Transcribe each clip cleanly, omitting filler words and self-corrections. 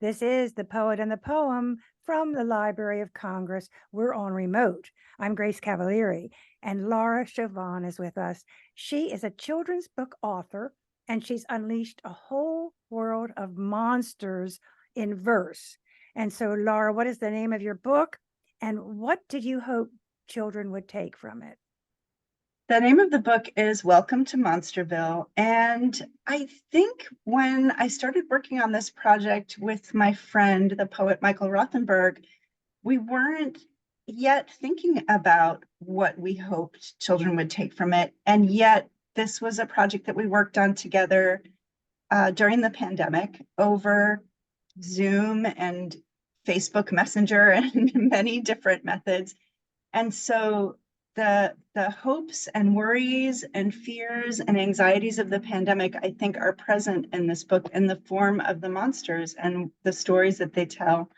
This is The Poet and the Poem from the Library of Congress. We're on remote. I'm Grace Cavalieri, and Laura Shovan is with us. She is a children's book author, and she's unleashed a whole world of monsters in verse. And so, Laura, what is the name of your book, and what did you hope children would take from it? The name of the book is Welcome to Monsterville. And I think when I started working on this project with my friend, the poet Michael Rothenberg, we weren't yet thinking about what we hoped children would take from it. And yet this was a project that we worked on together during the pandemic over Zoom and Facebook Messenger and many different methods. And so the hopes and worries and fears and anxieties of the pandemic, I think, are present in this book in the form of the monsters and the stories that they tell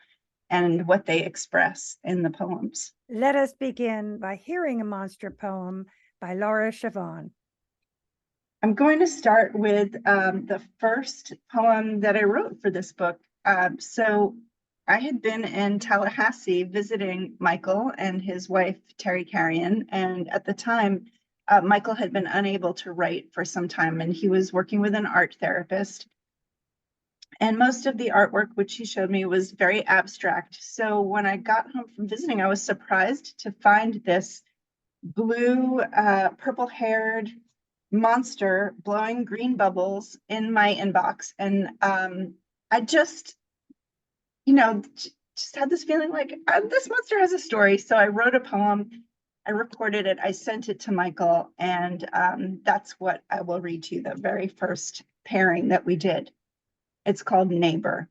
and what they express in the poems. Let us begin by hearing a monster poem by Laura Shovan. I'm going to start with the first poem that I wrote for this book. So I had been in Tallahassee visiting Michael and his wife, Terry Carrion. And at the time, Michael had been unable to write for some time, and he was working with an art therapist. And most of the artwork which he showed me was very abstract. So when I got home from visiting, I was surprised to find this blue, purple-haired monster blowing green bubbles in my inbox. And I just had this feeling like this monster has a story. So I wrote a poem, I recorded it, I sent it to Michael, and that's what I will read to you, the very first pairing that we did. It's called Neighbor.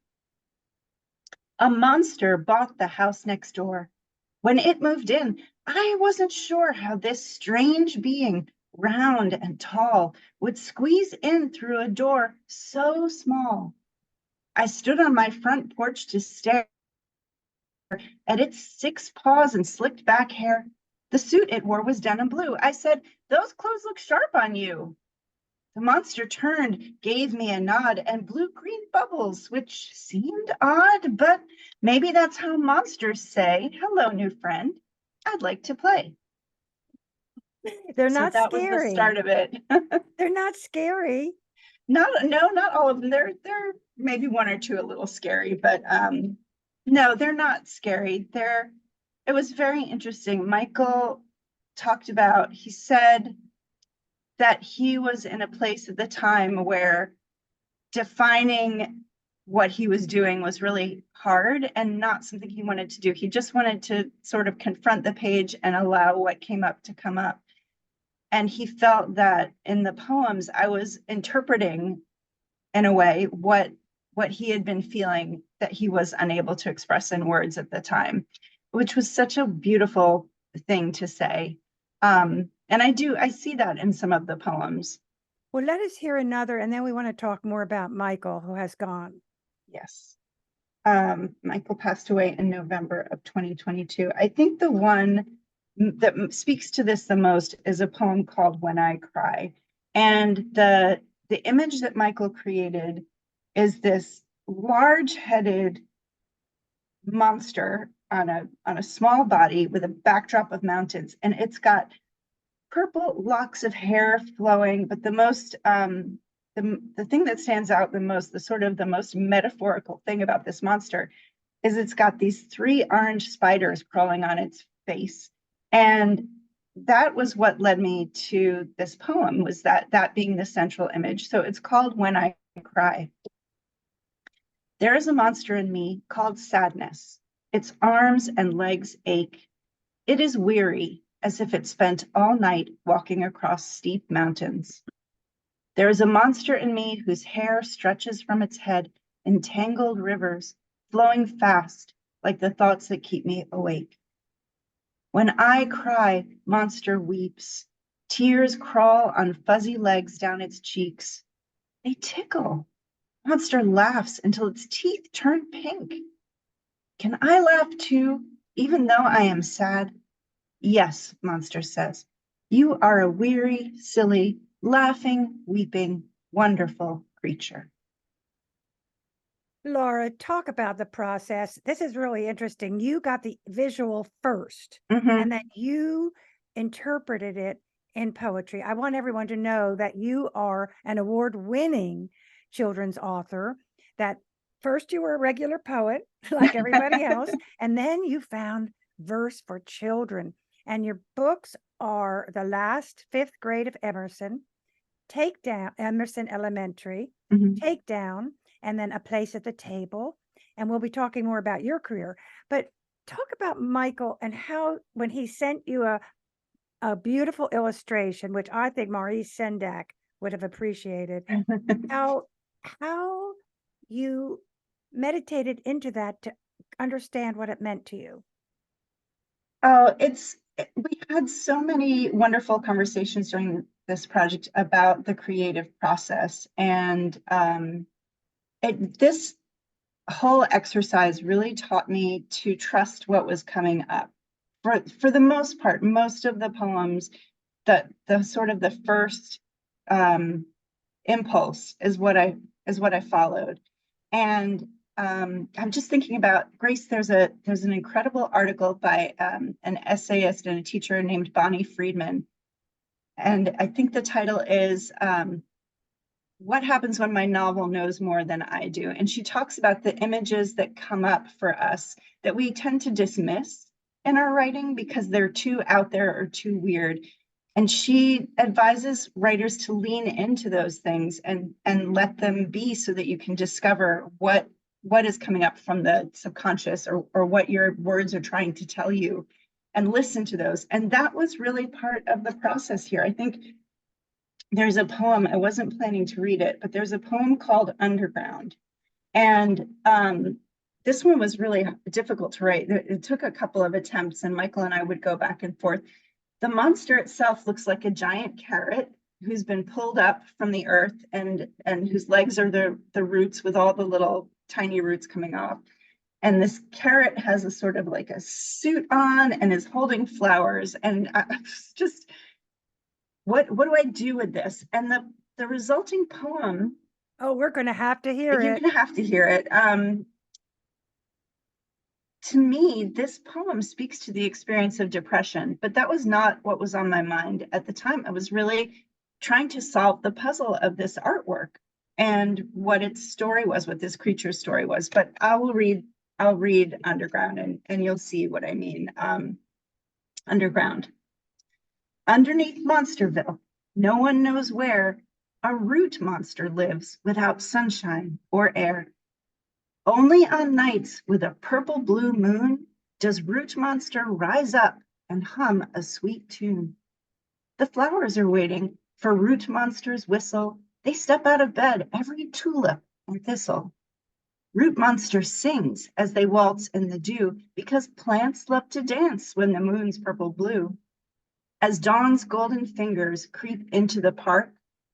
A monster bought the house next door. When it moved in, I wasn't sure how this strange being, round and tall, would squeeze in through a door so small. I stood on my front porch to stare at its 6 paws and slicked back hair. The suit it wore was denim blue. I said, "Those clothes look sharp on you." The monster turned, gave me a nod, and blew green bubbles, which seemed odd, but maybe that's how monsters say, "Hello, new friend. I'd like to play." They're So not that was the scary. start of it. They're not scary. No, not all of them. They're maybe one or two a little scary, but no, they're not scary. It was very interesting. Michael talked about, he said that he was in a place at the time where defining what he was doing was really hard and not something he wanted to do. He just wanted to sort of confront the page and allow what came up to come up. And he felt that in the poems, I was interpreting, in a way, what he had been feeling that he was unable to express in words at the time, which was such a beautiful thing to say. And I see that in some of the poems. Well, let us hear another, and then we want to talk more about Michael, who has gone. Yes. Michael passed away in November of 2022. I think the one that speaks to this the most is a poem called When I Cry. And the image that Michael created is this large-headed monster on a small body with a backdrop of mountains, and it's got purple locks of hair flowing, but the most the thing that stands out the most, the most metaphorical thing about this monster is it's got these 3 orange spiders crawling on its face. And that was what led me to this poem, was that being the central image. So it's called When I Cry. There is a monster in me called sadness. Its arms and legs ache. It is weary, as if it spent all night walking across steep mountains. There is a monster in me whose hair stretches from its head in tangled rivers, flowing fast like the thoughts that keep me awake. When I cry, monster weeps. Tears crawl on fuzzy legs down its cheeks. They tickle. Monster laughs until its teeth turn pink. Can I laugh too, even though I am sad? Yes, monster says. You are a weary, silly, laughing, weeping, wonderful creature. Laura, talk about the process. This is really interesting. You got the visual first, and Mhm. then you interpreted it in poetry. I want everyone to know that you are an award-winning children's author, that first you were a regular poet like everybody else, and then you found verse for children. And your books are The Last Fifth Grade of Emerson, Take Down, Emerson Elementary, Mhm. Take Down, and then A Place at the Table. And we'll be talking more about your career. But talk about Michael and how, when he sent you a beautiful illustration, which I think Maurice Sendak would have appreciated, how how you meditated into that to understand what it meant to you. Oh, we had so many wonderful conversations during this project about the creative process. And this whole exercise really taught me to trust what was coming up. For the most part, most of the poems, the sort of the first impulse is what I followed. And I'm just thinking about Grace. There's an incredible article by an essayist and a teacher named Bonnie Friedman, and I think the title is "What Happens When My Novel Knows More Than I Do." And she talks about the images that come up for us that we tend to dismiss in our writing because they're too out there or too weird. And she advises writers to lean into those things and let them be, so that you can discover what is coming up from the subconscious, or what your words are trying to tell you, and listen to those. And that was really part of the process here. I think there's a poem, I wasn't planning to read it, but there's a poem called Underground. And this one was really difficult to write. It took a couple of attempts, and Michael and I would go back and forth. The monster itself looks like a giant carrot who's been pulled up from the earth, and whose legs are the roots, with all the little tiny roots coming off. And this carrot has a sort of like a suit on and is holding flowers. And I was just, what do I do with this? And the resulting poem, Oh, we're going to have to hear you're it. gonna have to hear it. To me, this poem speaks to the experience of depression, but that was not what was on my mind at the time. I was really trying to solve the puzzle of this artwork and what its story was, what this creature's story was. But I'll read Underground, and you'll see what I mean. Underground. Underneath Monsterville, no one knows where, a root monster lives without sunshine or air. Only on nights with a purple blue moon does Root Monster rise up and hum a sweet tune. The flowers are waiting for Root Monster's whistle. They step out of bed, every tulip and thistle. Root Monster sings as they waltz in the dew, because plants love to dance when the moon's purple blue. As dawn's golden fingers creep into the park,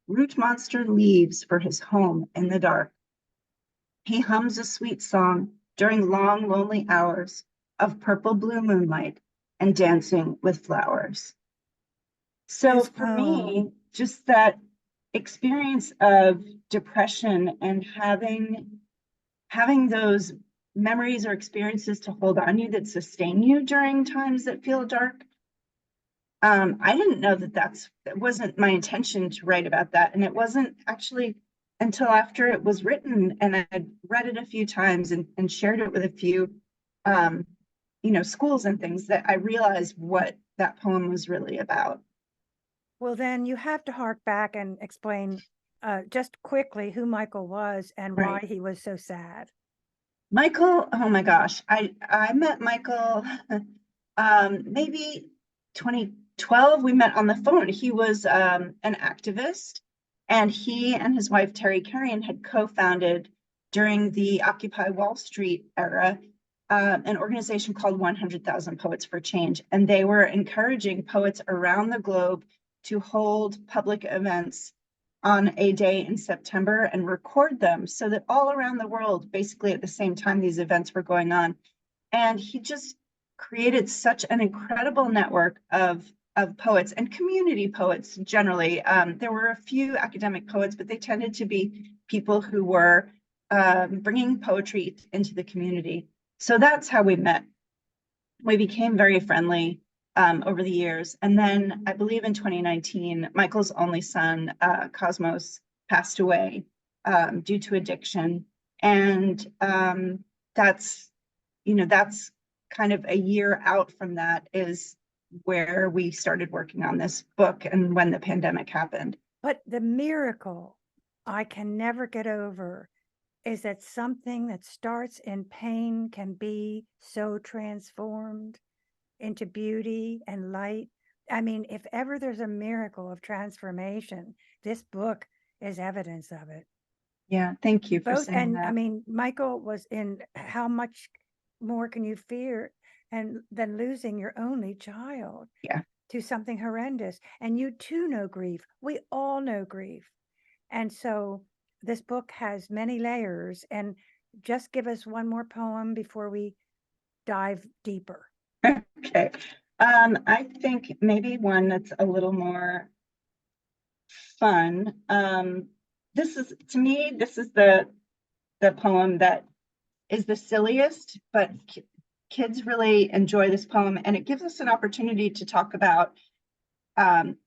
Root Monster leaves for his home in the dark. He hums a sweet song during long, lonely hours of purple blue moonlight and dancing with flowers. So This for poem. me, just that experience of depression and having those memories or experiences to hold on you, that sustain you during times that feel dark. I didn't know that wasn't my intention to write about that. And it wasn't actually until after it was written and I had read it a few times and shared it with a few, um, schools and things, that I realized what that poem was really about. Well, then you have to hark back and explain just quickly who Michael was and why Right. he was so sad. Michael, oh my gosh, I met Michael maybe 2012. We met on the phone. He was an activist, and he and his wife Terry Carrion had co-founded, during the Occupy Wall Street era, an organization called 100,000 Poets for Change, and they were encouraging poets around the globe to hold public events on a day in September and record them, so that all around the world, basically at the same time these events were going on. And he just created such an incredible network of poets and community poets generally. There were a few academic poets, but they tended to be people who were bringing poetry into the community. So that's how we met. We became very friendly over the years. And then I believe in 2019, Michael's only son, Cosmos, passed away due to addiction. And that's kind of a year out from that is where we started working on this book and when the pandemic happened. But the miracle I can never get over is that something that starts in pain can be so transformed into beauty and light. I mean, if ever there's a miracle of transformation, this book is evidence of it. Yeah, thank you for Both, saying and that. I mean, Michael was in how much more can you fear and than losing your only child? Yeah. To something horrendous. And you too know grief. We all know grief. And so this book has many layers. And just give us one more poem before we dive deeper. Okay. I think maybe one that's a little more fun. This is, to me, this is the poem that is the silliest, but kids really enjoy this poem, and it gives us an opportunity to talk about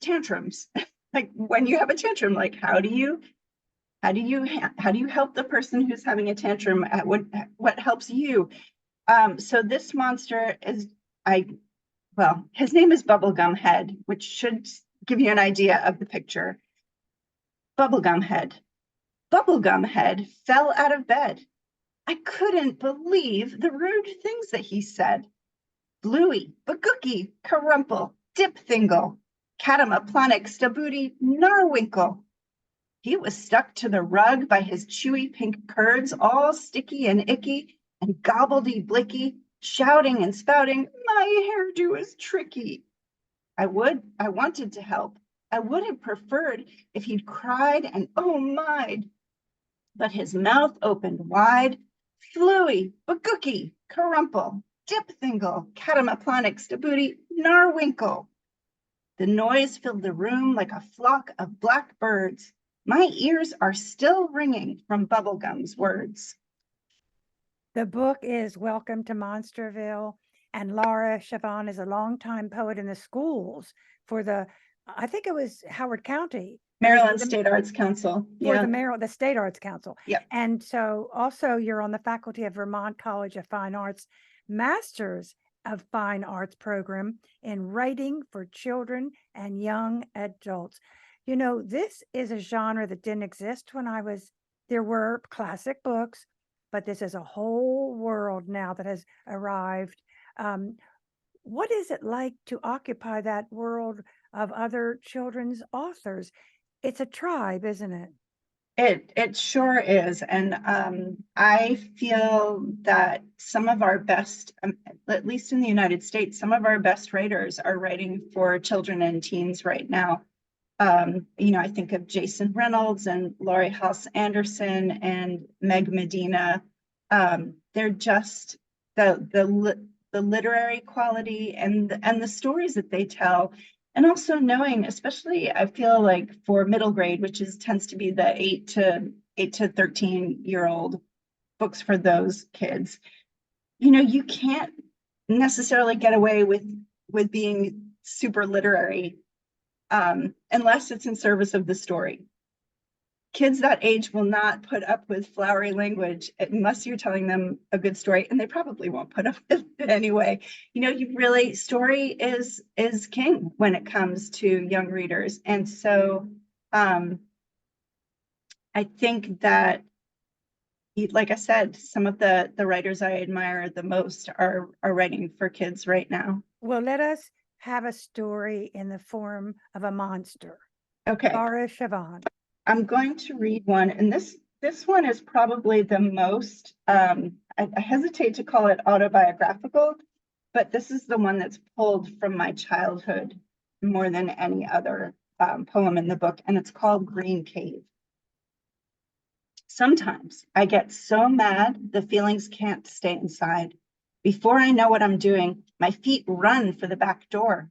tantrums. Like when you have a tantrum, like how do you help the person who's having a tantrum? What helps you? So this monster is, his name is Bubblegum Head, which should give you an idea of the picture. Bubblegum Head. Bubblegum Head fell out of bed. I couldn't believe the rude things that he said. Bluey, Bagookie, Carumple, Dipthingle, Catamaplonic, Stabooty, Narwinkle. He was stuck to the rug by his chewy pink curds, all sticky and icky and gobbledy blicky, shouting and spouting, my hairdo is tricky. I wanted to help. I would have preferred if he'd cried and oh my'd. But his mouth opened wide. Fluey, Bagookie, Carumple, Dipthingle, Catamaplonic, Stabooty, Narwinkle. The noise filled the room like a flock of black birds. My ears are still ringing from Bubblegum's words. The book is Welcome to Monsterville, and Laura Shovan is a longtime poet in the schools for I think it was Howard County. Maryland State Arts Council. For the State Arts Council. Yeah. And so also you're on the faculty of Vermont College of Fine Arts Masters of Fine Arts program in writing for children and young adults. You know, this is a genre that didn't exist when there were classic books, but this is a whole world now that has arrived. What is it like to occupy that world of other children's authors? It's a tribe, isn't it? It sure is. And I feel that some of our best, at least in the United States, some of our best writers are writing for children and teens right now. I think of Jason Reynolds and Laurie Halse Anderson and Meg Medina. They're just the literary quality and the stories that they tell. And also knowing, especially I feel like for middle grade, which tends to be the 8 to 13-year-old books for those kids, you can't necessarily get away with being super literary unless it's in service of the story. Kids that age will not put up with flowery language unless you're telling them a good story, and they probably won't put up with it anyway. Story is king when it comes to young readers. And so I think that, like I said, some of the writers I admire the most are writing for kids right now. Well, let us have a story in the form of a monster. Okay. Laura Shovan. I'm going to read one, and this one is probably the most, I hesitate to call it autobiographical, but this is the one that's pulled from my childhood more than any other poem in the book, and it's called Green Cave. Sometimes I get so mad the feelings can't stay inside. Before I know what I'm doing, my feet run for the back door.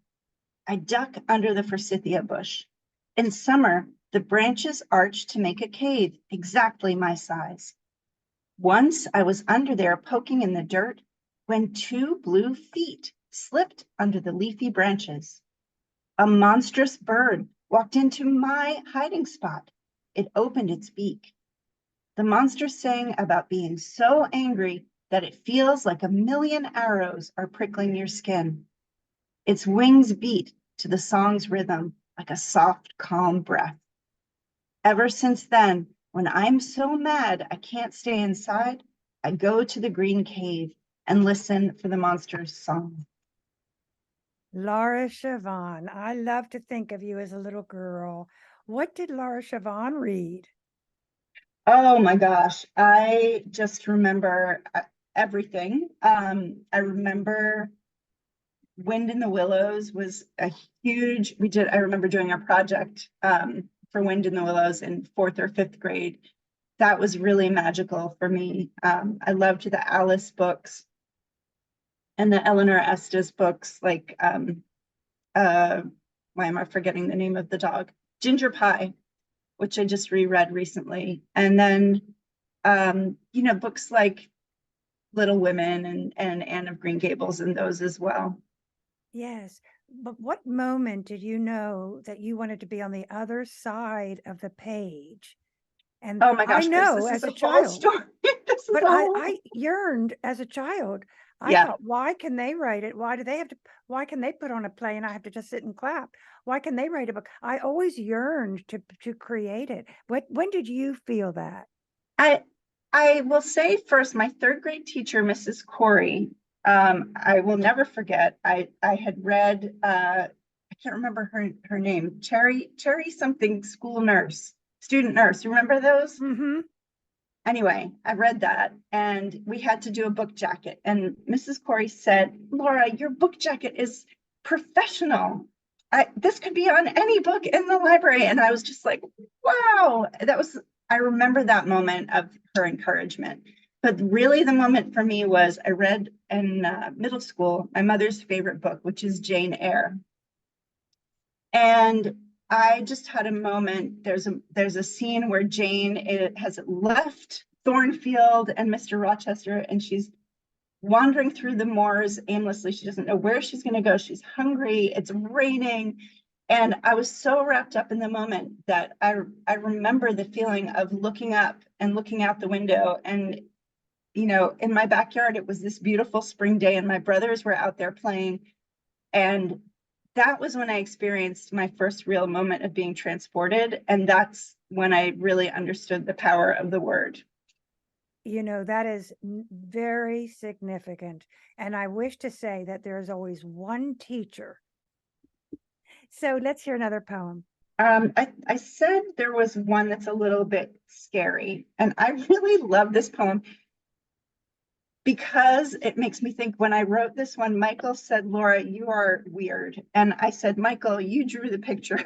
I duck under the forsythia bush. In summer, the branches arch to make a cave exactly my size. Once I was under there poking in the dirt when two blue feet slipped under the leafy branches. A monstrous bird walked into my hiding spot. It opened its beak. The monster sang about being so angry that it feels like a million arrows are prickling your skin. Its wings beat to the song's rhythm like a soft, calm breath. Ever since then, when I'm so mad I can't stay inside, I go to the green cave and listen for the monster's song. Laura Shovan, I love to think of you as a little girl. What did Laura Shovan read? Oh my gosh, I just remember everything. I remember Wind in the Willows was a huge, I remember doing a project for Wind in the Willows in fourth or fifth grade. That was really magical for me. I loved the Alice books and the Eleanor Estes books, like why am I forgetting the name of the dog? Ginger Pie, which I just reread recently. And then books like Little Women and Anne of Green Gables and those as well. Yes, but what moment did you know that you wanted to be on the other side of the page? And Oh my I gosh, Grace, know this is as a a whole child, story. This is but a I, whole, I yearned as a child. I yeah. thought, why can they write it? Why do they have to, why can they put on a play and I have to just sit and clap? Why can they write a book? I always yearned to create it. When did you feel that? I I will say first, my third grade teacher, Mrs. Corey, I will never forget. I had read I can't remember her name, Cherry something school nurse, student nurse. Remember those? Mm-hmm. Anyway, I read that and we had to do a book jacket. And Mrs. Corey said, Laura, your book jacket is professional. This could be on any book in the library. And I was just like, wow, I remember that moment of her encouragement. But really, the moment for me was I read in middle school my mother's favorite book, which is Jane Eyre. And I just had a moment. There's a scene where Jane has left Thornfield and Mr. Rochester, and she's wandering through the moors aimlessly. She doesn't know where she's going to go. She's hungry. It's raining. And I was so wrapped up in the moment that I remember the feeling of looking up and looking out the window. And, in my backyard, it was this beautiful spring day, and my brothers were out there playing. And that was when I experienced my first real moment of being transported. And that's when I really understood the power of the word. That is very significant. And I wish to say that there is always one teacher. So let's hear another poem. I said there was one that's a little bit scary, and I really love this poem because it makes me think. When I wrote this one, Michael said, Laura, you are weird. And I said, Michael, you drew the pictures.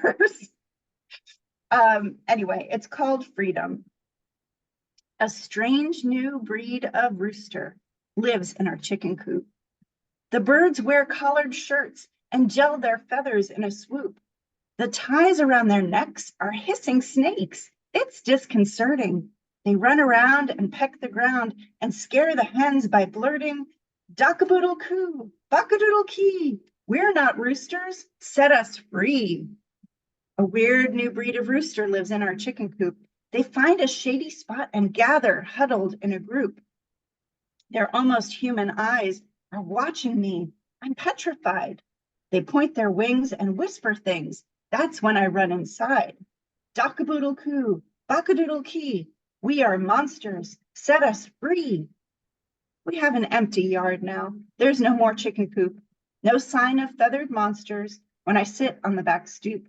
Anyway, it's called Freedom. A strange new breed of rooster lives in our chicken coop. The birds wear collared shirts and gel their feathers in a swoop. The ties around their necks are hissing snakes. It's disconcerting. They run around and peck the ground and scare the hens by blurting, Dockaboodle coo, bockadoodle key. We're not roosters. Set us free. A weird new breed of rooster lives in our chicken coop. They find a shady spot and gather, huddled in a group. Their almost human eyes are watching me. I'm petrified. They point their wings and whisper things. That's when I run inside. Dockaboodle coo, bockadoodle key. We are monsters. Set us free. We have an empty yard now. There's no more chicken coop. No sign of feathered monsters when I sit on the back stoop.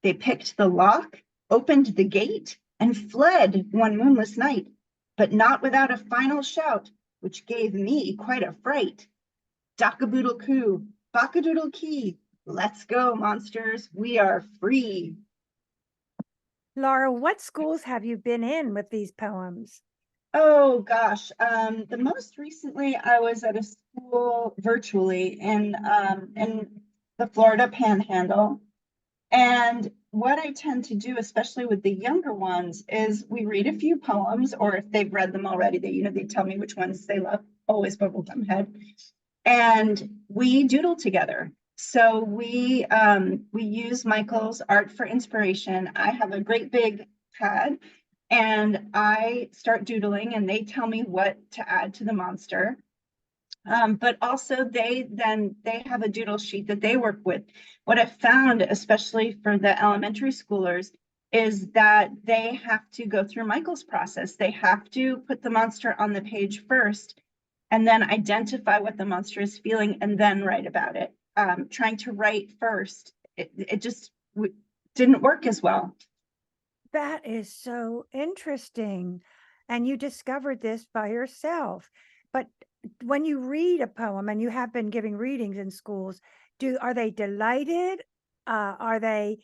They picked the lock, opened the gate, and fled one moonless night, but not without a final shout, which gave me quite a fright. Dockaboodle coo, bockadoodle key. Let's go, monsters. We are free. Laura, what schools have you been in with these poems? Oh gosh. The most recently I was at a school virtually in the Florida Panhandle. And what I tend to do, especially with the younger ones, is we read a few poems, or if they've read them already, they tell me which ones they love, always bubblegum head. And we doodle together. So we use Michael's art for inspiration. I have a great big pad and I start doodling and they tell me what to add to the monster. But also they have a doodle sheet that they work with. What I've found, especially for the elementary schoolers, is that they have to go through Michael's process. They have to put the monster on the page first and then identify what the monster is feeling and then write about it. Trying to write first, it just didn't work as well. That is so interesting. And you discovered this by yourself. But when you read a poem, and you have been giving readings in schools, are they delighted? Are they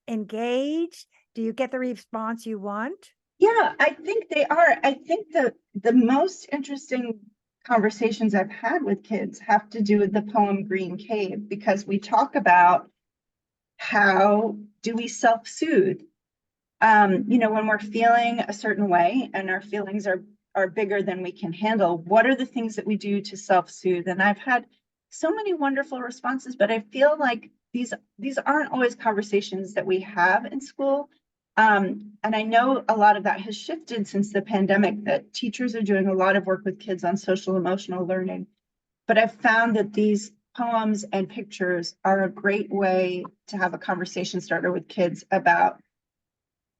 engaged? Do you get the response you want? Yeah, I think they are. I think the most interesting conversations I've had with kids have to do with the poem Green Cave, because we talk about how do we self-soothe. When we're feeling a certain way and our feelings are bigger than we can handle, what are the things that we do to self-soothe? And I've had so many wonderful responses, but I feel like these aren't always conversations that we have in school. And I know a lot of that has shifted since the pandemic, that teachers are doing a lot of work with kids on social emotional learning. But I've found that these poems and pictures are a great way to have a conversation starter with kids about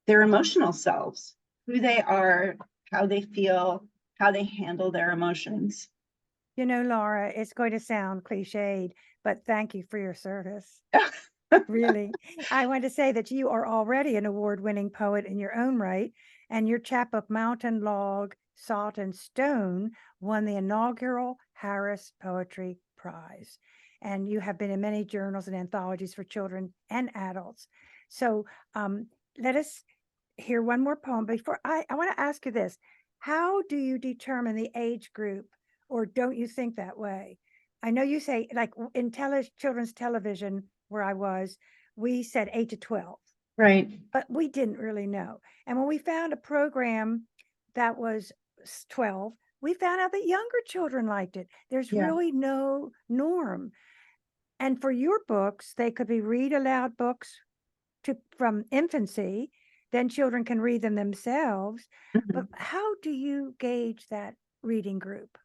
their emotional selves, who they are, how they feel, how they handle their emotions. Laura, it's going to sound cliched, but thank you for your service. Really. I want to say that you are already an award-winning poet in your own right, and your chapbook Mountain Log, Salt and Stone won the inaugural Harris Poetry Prize. And you have been in many journals and anthologies for children and adults. So let us hear one more poem. Before I want to ask you this. How do you determine the age group, or don't you think that way? I know you say, like in children's television, where I was, we said 8 to 12. Right. But we didn't really know. And when we found a program that was 12, we found out that younger children liked it. There's really no norm. And for your books, they could be read aloud books from infancy, then children can read them themselves. Mm-hmm. But how do you gauge that reading group?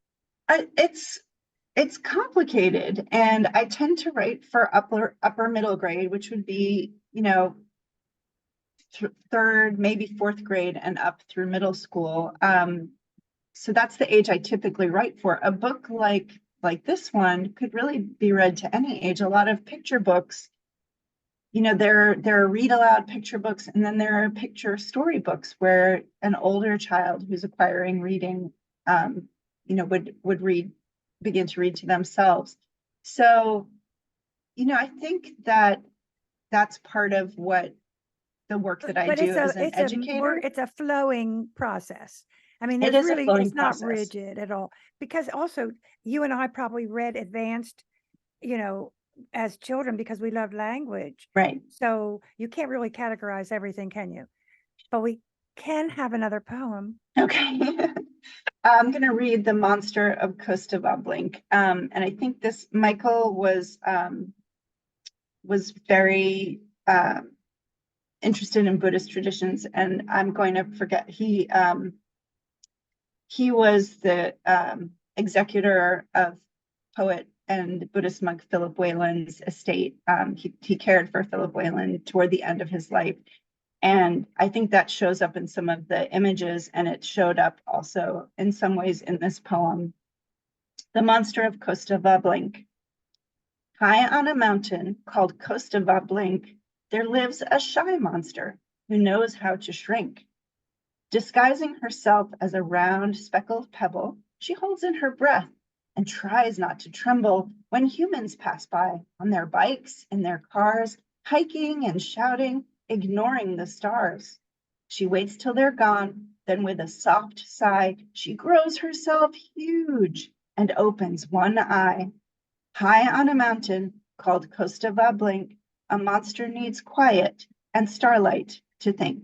It's complicated, and I tend to write for upper middle grade, which would be, third, maybe fourth grade and up through middle school. So that's the age I typically write for. A book like this one could really be read to any age. A lot of picture books, there are read aloud picture books, and then there are picture story books where an older child who's acquiring reading, would begin to read to themselves. So, I think that that's part of what the work that I do as an educator. It's a flowing process. I mean, it's not rigid at all, because also you and I probably read advanced, as children, because we love language. Right. So you can't really categorize everything, can you? But we can have another poem. Okay. I'm going to read The Monster of Kostovoblink. And I think this Michael was very interested in Buddhist traditions, and I'm going to forget. He was the executor of poet and Buddhist monk Philip Whalen's estate. He cared for Philip Whalen toward the end of his life. And I think that shows up in some of the images, and it showed up also in some ways in this poem. The Monster of Kostovoblink. High on a mountain called Kostovoblink, there lives a shy monster who knows how to shrink. Disguising herself as a round speckled pebble, she holds in her breath and tries not to tremble when humans pass by on their bikes, in their cars, hiking and shouting, ignoring the stars. She waits till they're gone, then with a soft sigh, she grows herself huge and opens one eye. High on a mountain called Kostovoblink, A monster needs quiet and starlight to think.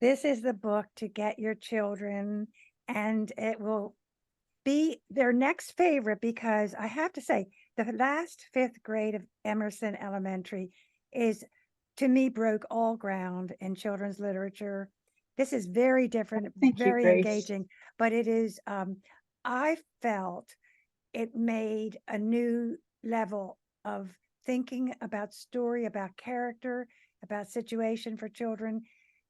This is the book to get your children, and it will be their next favorite because I have to say, the last fifth grade of Emerson Elementary is, to me, broke all ground in children's literature. This is very different, Thank you, very Grace. engaging, but it is, I felt it made a new level of thinking about story, about character, about situation for children.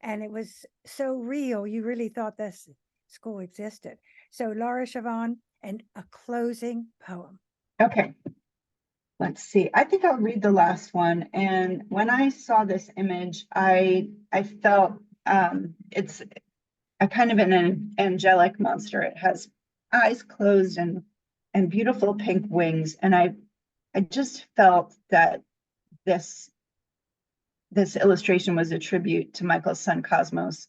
And it was so real. You really thought this school existed. So Laura Shovan, and a closing poem. Okay. Let's see. I think I'll read the last one. And when I saw this image, I felt it's a kind of an angelic monster. It has eyes closed and beautiful pink wings. And I just felt that this illustration was a tribute to Michael's son Cosmos.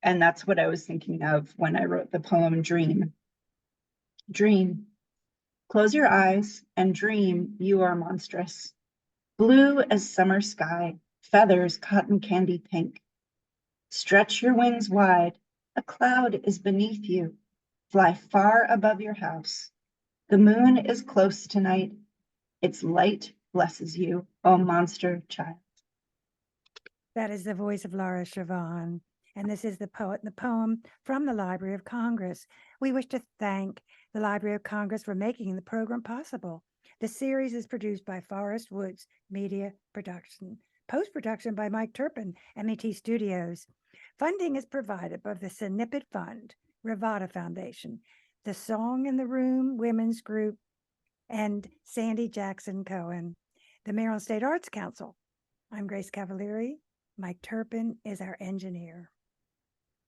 And that's what I was thinking of when I wrote the poem Dream. Dream. Close your eyes and dream you are monstrous. Blue as summer sky, feathers cotton candy pink. Stretch your wings wide, a cloud is beneath you. Fly far above your house. The moon is close tonight. Its light blesses you, O monster child. That is the voice of Laura Shovan. And this is the poet and the poem from the Library of Congress. We wish to thank the Library of Congress for making the program possible. The series is produced by Forest Woods Media Production. Post-production by Mike Turpin, MET Studios. Funding is provided by the Snippet Fund, Rivada Foundation, the Song in the Room Women's Group, and Sandy Jackson Cohen, the Maryland State Arts Council. I'm Grace Cavalieri. Mike Turpin is our engineer.